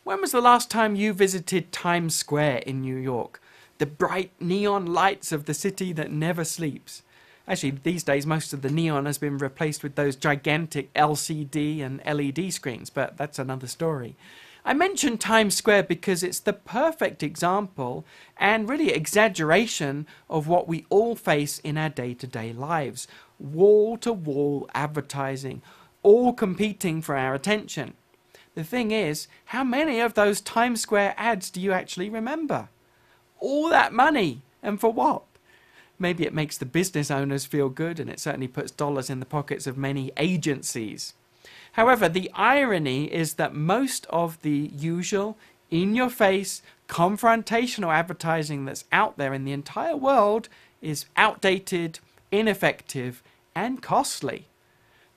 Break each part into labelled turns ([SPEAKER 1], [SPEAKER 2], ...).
[SPEAKER 1] When was the last time you visited Times Square in New York? The bright neon lights of the city that never sleeps. Actually, these days most of the neon has been replaced with those gigantic LCD and LED screens, but that's another story. I mention Times Square because it's the perfect example and really exaggeration of what we all face in our day-to-day lives. Wall-to-wall advertising, all competing for our attention. The thing is, how many of those Times Square ads do you actually remember? All that money, and for what? Maybe it makes the business owners feel good, and it certainly puts dollars in the pockets of many agencies. However, the irony is that most of the usual, in-your-face, confrontational advertising that's out there in the entire world is outdated, ineffective, and costly.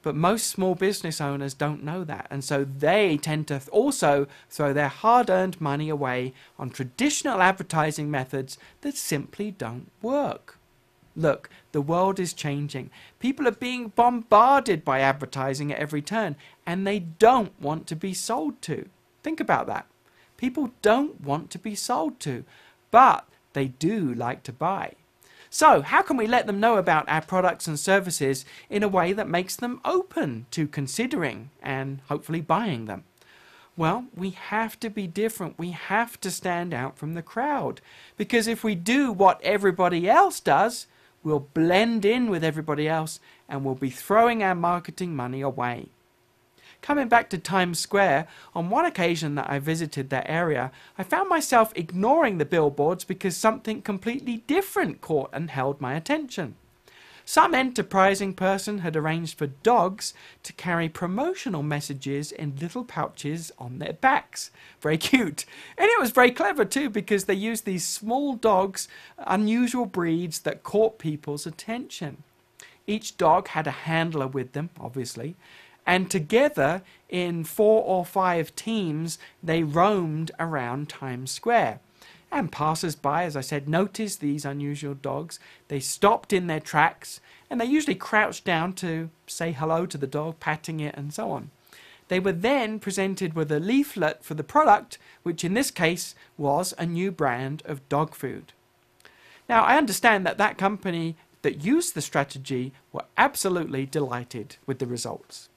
[SPEAKER 1] But most small business owners don't know that, and so they tend to also throw their hard-earned money away on traditional advertising methods that simply don't work. Look, the world is changing. People are being bombarded by advertising at every turn, and they don't want to be sold to. Think about that. People don't want to be sold to, but they do like to buy. So, how can we let them know about our products and services in a way that makes them open to considering and hopefully buying them? Well, we have to be different. We have to stand out from the crowd. Because if we do what everybody else does, we'll blend in with everybody else and we'll be throwing our marketing money away. Coming back to Times Square, on one occasion that I visited that area, I found myself ignoring the billboards because something completely different caught and held my attention. Some enterprising person had arranged for dogs to carry promotional messages in little pouches on their backs. Very cute. And it was very clever too, because they used these small dogs, unusual breeds that caught people's attention. Each dog had a handler with them, obviously, and together in 4 or 5 teams they roamed around Times Square. And passers-by, as I said, noticed these unusual dogs. They stopped in their tracks, and they usually crouched down to say hello to the dog, patting it and so on. They were then presented with a leaflet for the product, which in this case was a new brand of dog food. Now, I understand that company that used the strategy were absolutely delighted with the results.